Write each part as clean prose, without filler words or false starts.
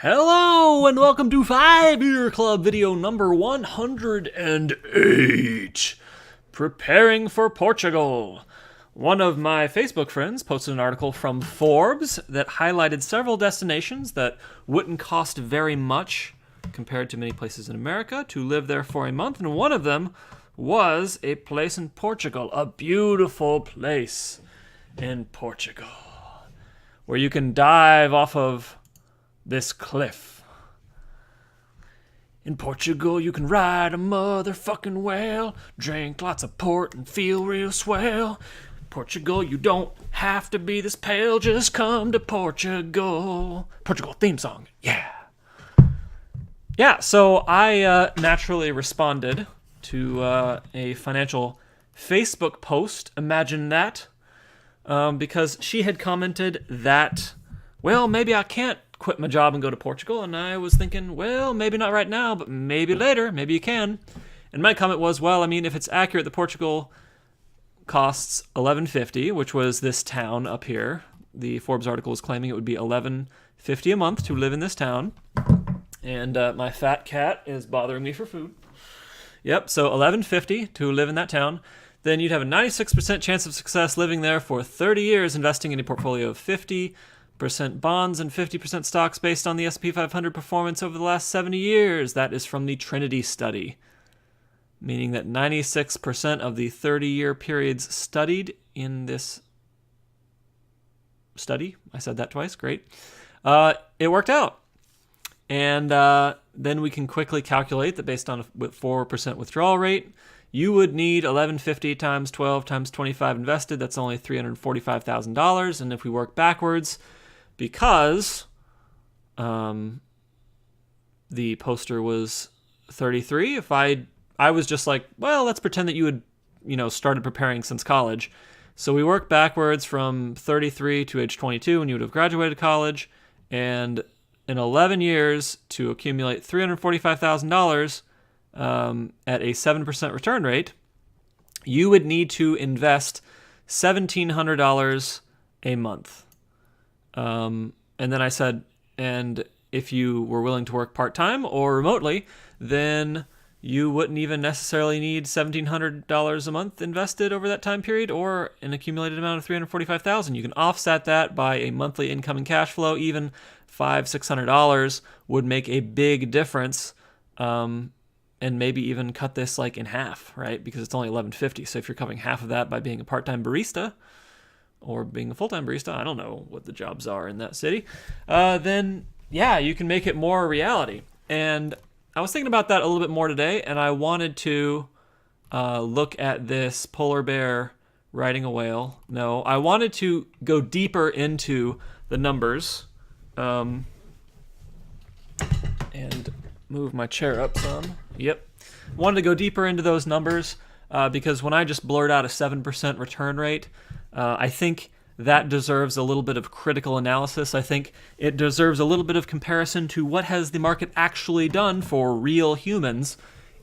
Hello and welcome to 5-Year Club video number 108. Preparing for Portugal. One of my Facebook friends posted an article from Forbes that highlighted several destinations that wouldn't cost very much compared to many places in America to live there for a month, and one of them was a place in Portugal, a beautiful place in Portugal, where you can dive off of this cliff. In Portugal, you can ride a motherfucking whale, drink lots of port and feel real swell. Portugal, you don't have to be this pale, just come to Portugal. Portugal theme song, yeah. Yeah, so I naturally responded to a financial Facebook post, imagine that, because she had commented that, well, maybe I can't quit my job and go to Portugal, and I was thinking, well, maybe not right now, but maybe later, maybe you can. And my comment was, well, I mean, if it's accurate that Portugal costs $11.50, which was this town up here, the Forbes article was claiming it would be $11.50 a month to live in this town, and my fat cat is bothering me for food. Yep, so $11.50 to live in that town. Then you'd have a 96% chance of success living there for 30 years, investing in a portfolio of 50% bonds and 50% stocks based on the S&P 500 performance over the last 70 years. That is from the Trinity study, meaning that 96% of the 30-year periods studied in this study, I said that twice, great, it worked out. And then we can quickly calculate that based on a 4% withdrawal rate, you would need $11.50 times 12 times 25 invested. That's only $345,000. And if we work backwards, because the poster was 33, if I was just like, well, let's pretend that you had, started preparing since college. So we work backwards from 33 to age 22 when you would have graduated college, and in 11 years to accumulate $345,000 at a 7% return rate, you would need to invest $1,700 a month. And then I said, and if you were willing to work part-time or remotely, then you wouldn't even necessarily need $1,700 a month invested over that time period or an accumulated amount of $345,000. You can offset that by a monthly income and cash flow. Even $500-$600 would make a big difference, and maybe even cut this like in half, right? Because it's only $11.50. So if you're covering half of that by being a part-time barista or being a full-time barista, I don't know what the jobs are in that city, then yeah, you can make it more a reality. And I was thinking about that a little bit more today, and I wanted to look at this polar bear riding a whale. No, I wanted to go deeper into the numbers, and move my chair up some. Yep. Wanted to go deeper into those numbers because when I just blurred out a 7% return rate, I think that deserves a little bit of critical analysis. I think it deserves a little bit of comparison to what has the market actually done for real humans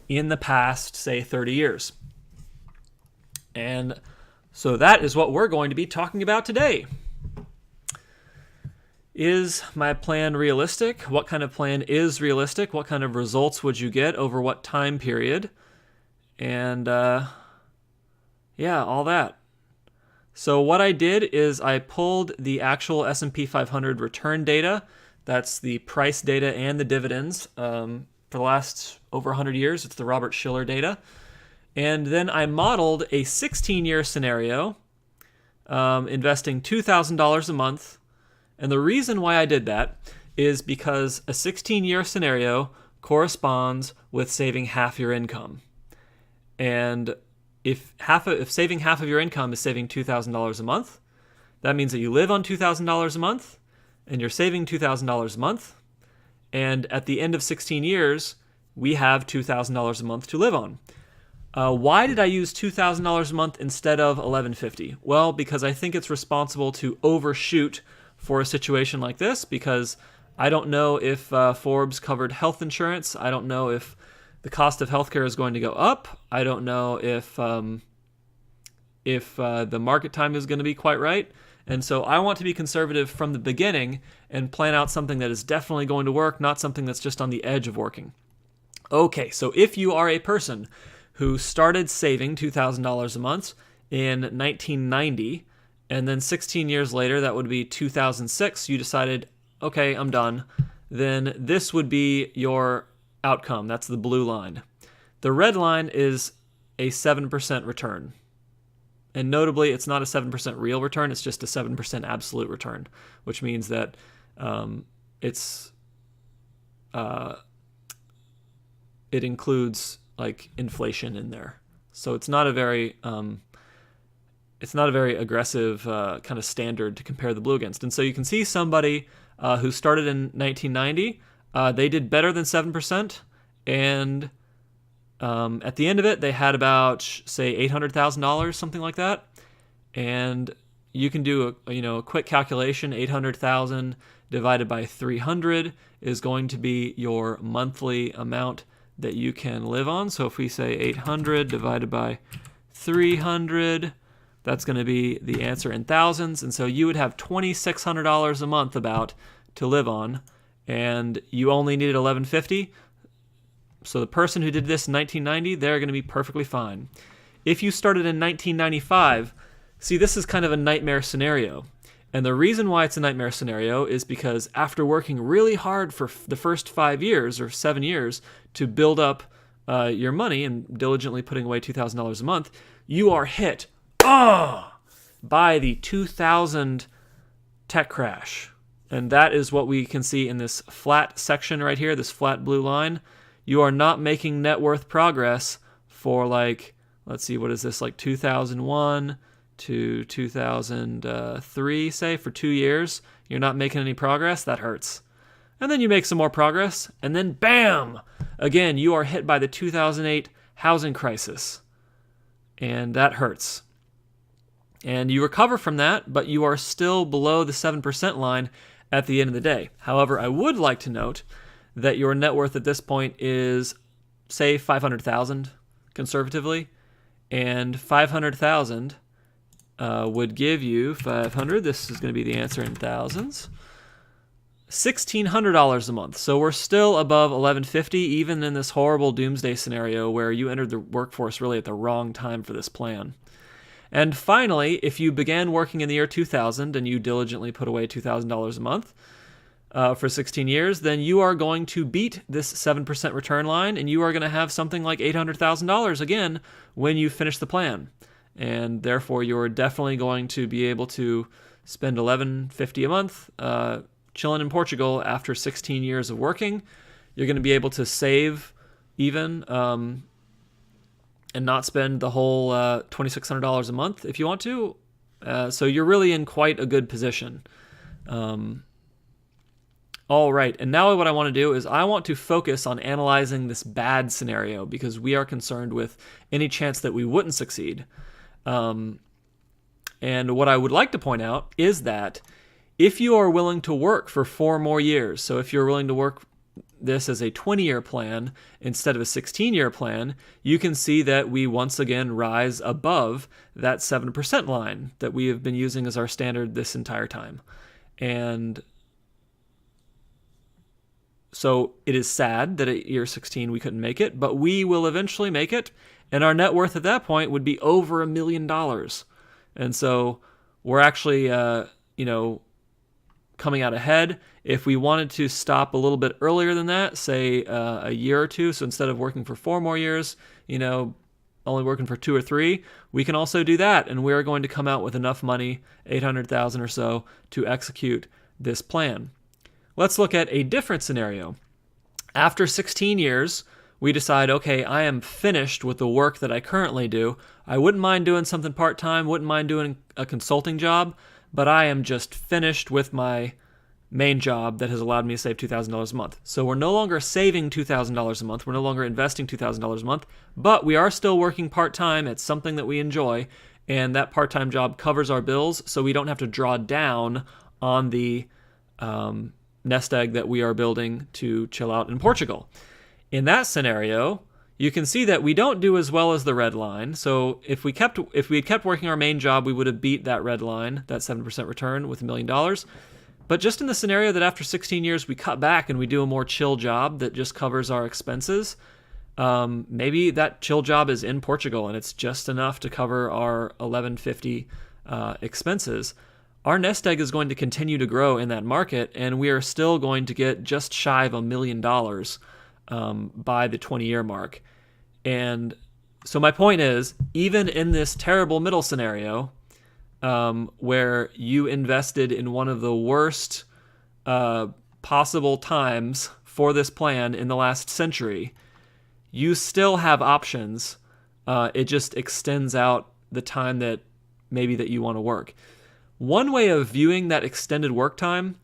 in the past, say, 30 years. And so that is what we're going to be talking about today. Is my plan realistic? What kind of plan is realistic? What kind of results would you get over what time period? And yeah, all that. So what I did is I pulled the actual S&P 500 return data. That's the price data and the dividends for the last over 100 years. It's the Robert Shiller data. And then I modeled a 16-year scenario investing $2,000 a month. And the reason why I did that is because a 16-year scenario corresponds with saving half your income. And if saving half of your income is saving $2,000 a month, that means that you live on $2,000 a month, and you're saving $2,000 a month. And at the end of 16 years, we have $2,000 a month to live on. Why did I use $2,000 a month instead of $11.50? Well, because I think it's responsible to overshoot for a situation like this, because I don't know if Forbes covered health insurance. I don't know if the cost of healthcare is going to go up. I don't know if the market time is going to be quite right. And so I want to be conservative from the beginning and plan out something that is definitely going to work, not something that's just on the edge of working. Okay, so if you are a person who started saving $2,000 a month in 1990, and then 16 years later, that would be 2006, you decided, okay, I'm done, then this would be your outcome. That's the blue line. The red line is a 7% return. And notably, it's not a 7% real return, it's just a 7% absolute return, which means that it includes like inflation in there. So it's not a very aggressive kind of standard to compare the blue against. And so you can see somebody who started in 1990, they did better than 7%, and at the end of it, they had about, say, $800,000, something like that. And you can do a quick calculation. 800,000 divided by 300 is going to be your monthly amount that you can live on. So if we say 800 divided by 300, that's going to be the answer in thousands. And so you would have $2,600 a month about to live on, and you only needed $1,150. So the person who did this in 1990, they're going to be perfectly fine. If you started in 1995, see, this is kind of a nightmare scenario. And the reason why it's a nightmare scenario is because after working really hard for the first 5 years or 7 years to build up your money and diligently putting away $2,000 a month, you are hit by the 2000 tech crash. And that is what we can see in this flat section right here, this flat blue line. You are not making net worth progress for let's see, what is this, 2001 to 2003, say, for 2 years. You're not making any progress. That hurts. And then you make some more progress, and then bam! Again, you are hit by the 2008 housing crisis. And that hurts. And you recover from that, but you are still below the 7% line at the end of the day. However, I would like to note that your net worth at this point is, say, $500,000 conservatively, and $500,000 would give you 500. This is going to be the answer in thousands. $1,600 a month. So we're still above $1,150, even in this horrible doomsday scenario where you entered the workforce really at the wrong time for this plan. And finally, if you began working in the year 2000 and you diligently put away $2,000 a month for 16 years, then you are going to beat this 7% return line, and you are going to have something like $800,000 again when you finish the plan. And therefore, you're definitely going to be able to spend $1,150 a month chilling in Portugal after 16 years of working. You're going to be able to save even and not spend the whole $2,600 a month if you want to. So you're really in quite a good position. All right, and now what I want to do is I want to focus on analyzing this bad scenario because we are concerned with any chance that we wouldn't succeed. And what I would like to point out is that if you are willing to work for 4 more years, so if you're willing to work this as a 20-year plan instead of a 16-year plan, you can see that we once again rise above that 7% line that we have been using as our standard this entire time. And so it is sad that at year 16 we couldn't make it, but we will eventually make it, and our net worth at that point would be over $1 million. And so we're actually, coming out ahead. If we wanted to stop a little bit earlier than that, say a year or two, so instead of working for 4 more years, only working for 2 or 3, we can also do that, and we're going to come out with enough money, $800,000 or so, to execute this plan. Let's look at a different scenario. After 16 years, we decide, okay, I am finished with the work that I currently do. I wouldn't mind doing something part-time, wouldn't mind doing a consulting job, but I am just finished with my main job that has allowed me to save $2,000 a month. So we're no longer saving $2,000 a month. We're no longer investing $2,000 a month, but we are still working part-time at something that we enjoy, and that part-time job covers our bills, so we don't have to draw down on the nest egg that we are building to chill out in Portugal. In that scenario, you can see that we don't do as well as the red line. So if we had kept working our main job, we would have beat that red line, that 7% return with $1 million. But just in the scenario that after 16 years we cut back and we do a more chill job that just covers our expenses, maybe that chill job is in Portugal and it's just enough to cover our 1150 expenses. Our nest egg is going to continue to grow in that market, and we are still going to get just shy of $1 million by the 20-year mark. And so my point is, even in this terrible middle scenario, where you invested in one of the worst possible times for this plan in the last century, you still have options. It just extends out the time that maybe that you want to work. One way of viewing that extended work time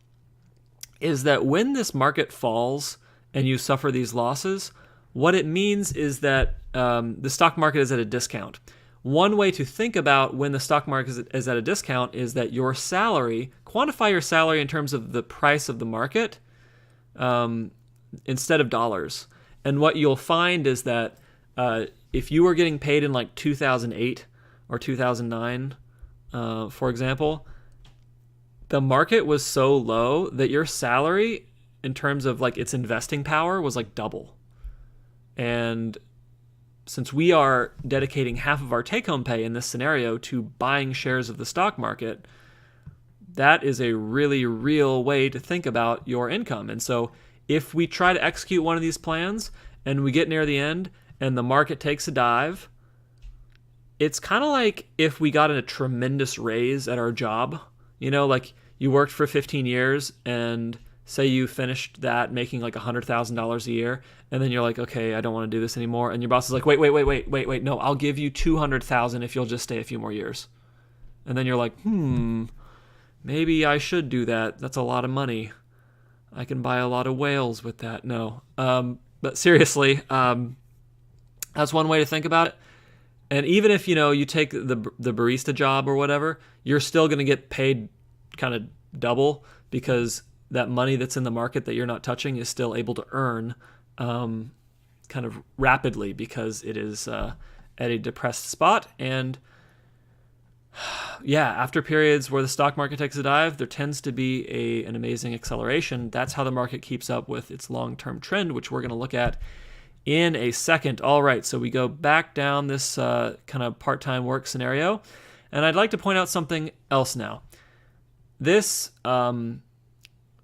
is that when this market falls and you suffer these losses, what it means is that the stock market is at a discount. One way to think about when the stock market is at a discount is that your salary, quantify your salary in terms of the price of the market instead of dollars. And what you'll find is that if you were getting paid in like 2008 or 2009, for example, the market was so low that your salary in terms of like its investing power was like double. And since we are dedicating half of our take-home pay in this scenario to buying shares of the stock market, that is a really real way to think about your income. And so if we try to execute one of these plans and we get near the end and the market takes a dive, it's kind of like if we got a tremendous raise at our job. You know, like you worked for 15 years and say you finished that making like $100,000 a year, and then you're like, okay, I don't want to do this anymore. And your boss is like, wait, no, I'll give you $200,000 if you'll just stay a few more years. And then you're like, maybe I should do that. That's a lot of money. I can buy a lot of whales with that. No. But seriously, that's one way to think about it. And even if, you take the barista job or whatever, you're still going to get paid kind of double because that money that's in the market that you're not touching is still able to earn kind of rapidly because it is at a depressed spot. And yeah, after periods where the stock market takes a dive, there tends to be an amazing acceleration. That's how the market keeps up with its long-term trend, which we're going to look at in a second. All right, so we go back down this kind of part-time work scenario, and I'd like to point out something else now. This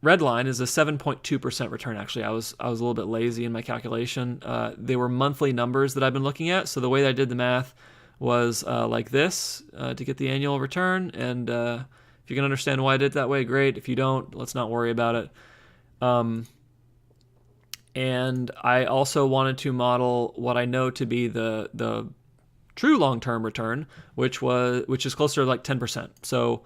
red line is a 7.2% return. Actually, I was a little bit lazy in my calculation. They were monthly numbers that I've been looking at, so the way that I did the math was like this to get the annual return. And if you can understand why I did it that way, great. If you don't, let's not worry about it. And I also wanted to model what I know to be the true long-term return, which is closer to like 10%. So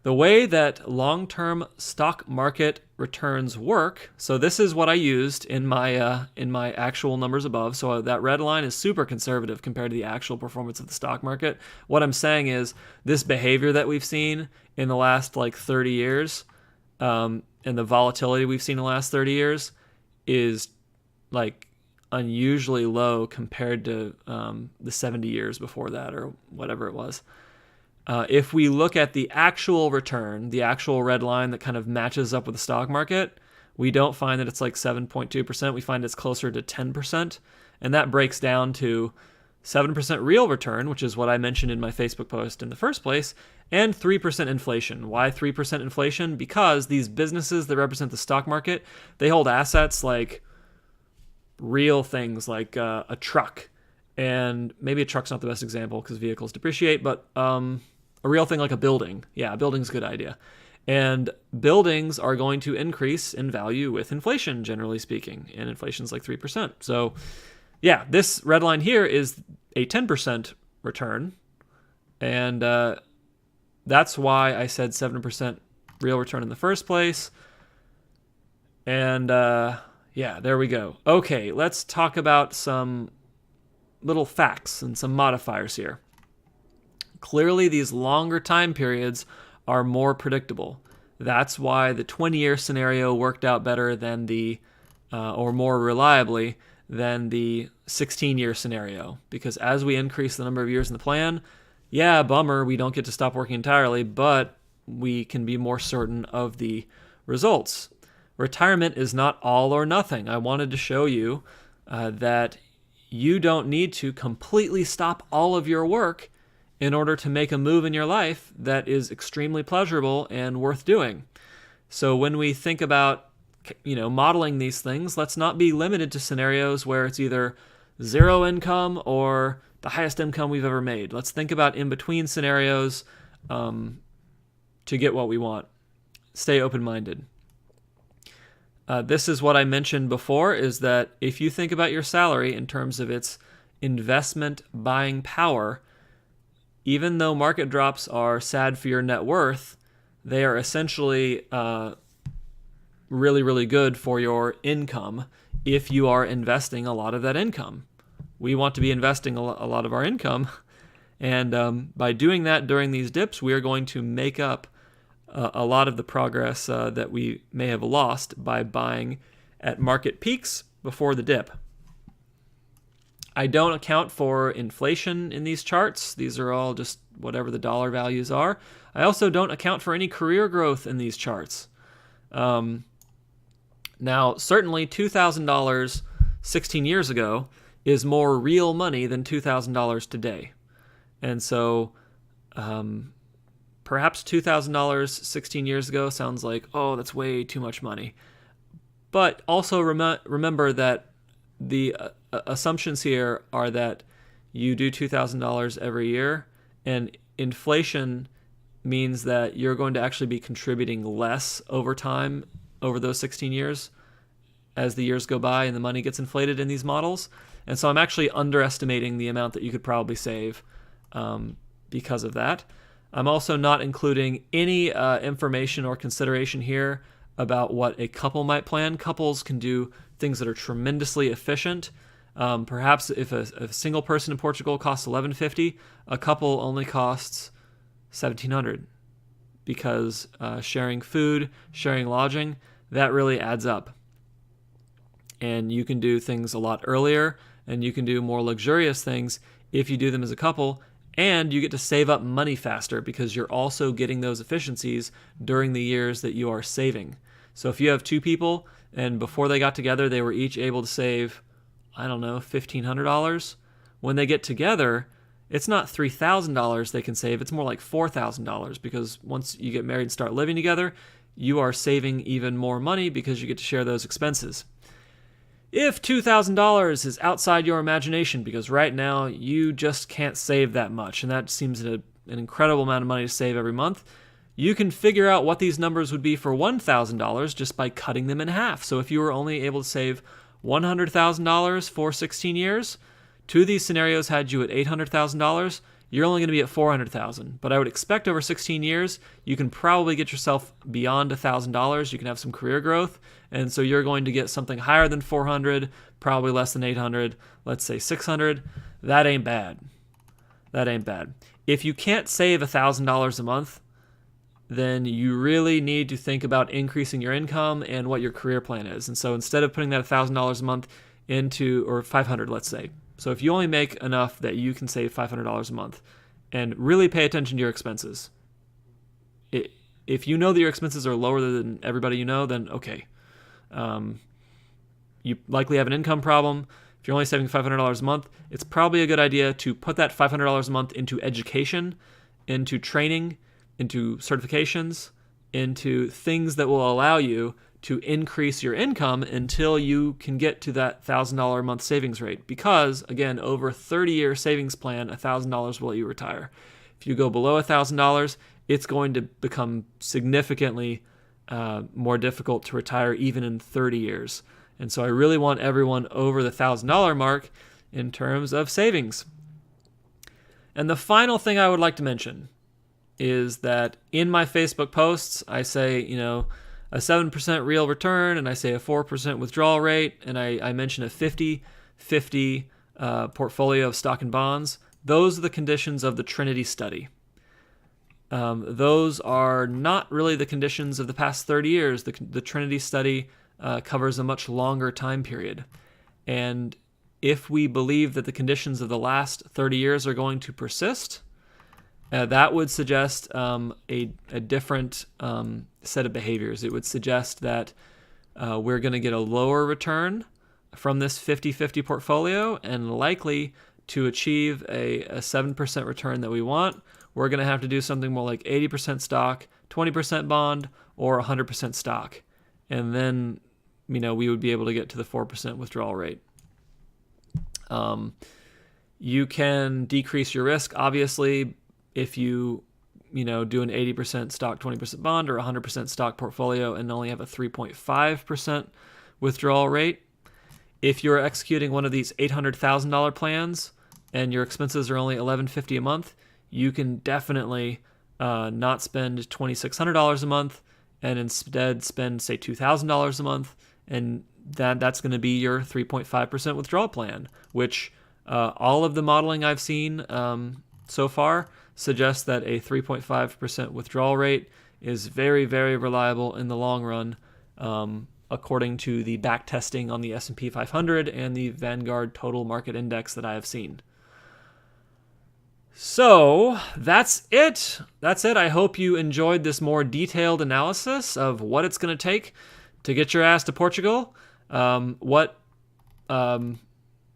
the way that long-term stock market returns work, so this is what I used in my actual numbers above. So that red line is super conservative compared to the actual performance of the stock market. What I'm saying is this behavior that we've seen in the last like 30 years, and the volatility we've seen in the last 30 years is like unusually low compared to the 70 years before that or whatever it was. If we look at the actual return, the actual red line that kind of matches up with the stock market, we don't find that it's like 7.2%. We find it's closer to 10%. And that breaks down to 7% real return, which is what I mentioned in my Facebook post in the first place, and 3% inflation. Why 3% inflation? Because these businesses that represent the stock market, they hold assets like real things like a truck. And maybe a truck's not the best example because vehicles depreciate, but a real thing like a building. Yeah, a building's a good idea. And buildings are going to increase in value with inflation, generally speaking. And inflation's like 3%. So yeah, this red line here is a 10% return. And that's why I said 7% real return in the first place. And yeah, there we go. Okay, let's talk about some little facts and some modifiers here. Clearly, these longer time periods are more predictable. That's why the 20-year scenario worked out better than or more reliably than the 16-year scenario, because as we increase the number of years in the plan, yeah, bummer, we don't get to stop working entirely, but we can be more certain of the results. Retirement is not all or nothing. I wanted to show you that you don't need to completely stop all of your work in order to make a move in your life that is extremely pleasurable and worth doing. So when we think about modeling these things, let's not be limited to scenarios where it's either zero income or the highest income we've ever made. Let's think about in-between scenarios to get what we want. Stay open-minded. This is what I mentioned before, is that if you think about your salary in terms of its investment buying power, even though market drops are sad for your net worth, they are essentially really, really good for your income if you are investing a lot of that income. We want to be investing a lot of our income, and by doing that during these dips, we are going to make up a lot of the progress that we may have lost by buying at market peaks before the dip. I don't account for inflation in these charts. These are all just whatever the dollar values are. I also don't account for any career growth in these charts. Now, certainly $2,000 16 years ago is more real money than $2,000 today. And so perhaps $2,000 16 years ago sounds like, oh, that's way too much money. But also remember that the assumptions here are that you do $2,000 every year, and inflation means that you're going to actually be contributing less over time, over those 16 years, as the years go by and the money gets inflated in these models. And so I'm actually underestimating the amount that you could probably save because of that. I'm also not including any information or consideration here about what a couple might plan. Couples can do things that are tremendously efficient. Perhaps if a single person in Portugal costs $1,150, a couple only costs $1,700, because sharing food, sharing lodging, that really adds up. And you can do things a lot earlier, and you can do more luxurious things if you do them as a couple, and you get to save up money faster because you're also getting those efficiencies during the years that you are saving. So if you have two people and before they got together they were each able to save, I don't know, $1,500, when they get together, it's not $3,000 they can save, it's more like $4,000, because once you get married and start living together, you are saving even more money because you get to share those expenses. If $2,000 is outside your imagination, because right now you just can't save that much, and that seems an incredible amount of money to save every month, you can figure out what these numbers would be for $1,000 just by cutting them in half. So if you were only able to save $100,000 for 16 years, two of these scenarios had you at $800,000, you're only going to be at $400,000. But I would expect over 16 years, you can probably get yourself beyond $1,000. You can have some career growth. And so you're going to get something higher than 400, probably less than 800, let's say 600. That ain't bad. That ain't bad. If you can't save $1,000 a month, then you really need to think about increasing your income and what your career plan is. And so instead of putting that $1,000 a month into, or 500, let's say. So if you only make enough that you can save $500 a month, and really pay attention to your expenses. If you know that your expenses are lower than everybody you know, then okay. You likely have an income problem. If you're only saving $500 a month, it's probably a good idea to put that $500 a month into education, into training, into certifications, into things that will allow you to increase your income until you can get to that $1,000 a month savings rate. Because, again, over a 30-year savings plan, $1,000 will let you retire. If you go below $1,000, it's going to become significantly more difficult to retire even in 30 years. And so I really want everyone over the $1,000 mark in terms of savings. And the final thing I would like to mention is that in my Facebook posts, I say, a 7% real return, and I say a 4% withdrawal rate, and I mention a 50-50 portfolio of stock and bonds. Those are the conditions of the Trinity study. Those are not really the conditions of the past 30 years. The Trinity study covers a much longer time period. And if we believe that the conditions of the last 30 years are going to persist, that would suggest a different set of behaviors. It would suggest that we're going to get a lower return from this 50-50 portfolio, and likely to achieve a 7% return that we want, we're going to have to do something more like 80% stock, 20% bond, or 100% stock. And then, we would be able to get to the 4% withdrawal rate. You can decrease your risk, obviously, if you do an 80% stock, 20% bond, or 100% stock portfolio and only have a 3.5% withdrawal rate. If you're executing one of these $800,000 plans and your expenses are only $1,150 a month, you can definitely not spend $2,600 a month and instead spend, say, $2,000 a month, and that's going to be your 3.5% withdrawal plan, which all of the modeling I've seen so far suggests that a 3.5% withdrawal rate is very, very reliable in the long run, according to the back testing on the S&P 500 and the Vanguard Total Market Index that I have seen. So that's it. I hope you enjoyed this more detailed analysis of what it's going to take to get your ass to Portugal, what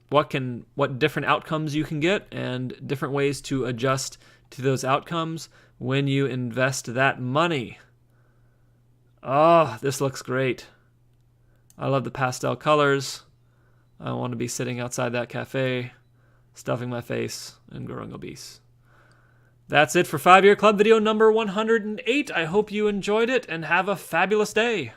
different outcomes you can get, and different ways to adjust to those outcomes when you invest that money. Oh, this looks great. I love the pastel colors. I want to be sitting outside that cafe, stuffing my face and growing obese. That's it for 5 Year Club video number 108. I hope you enjoyed it and have a fabulous day.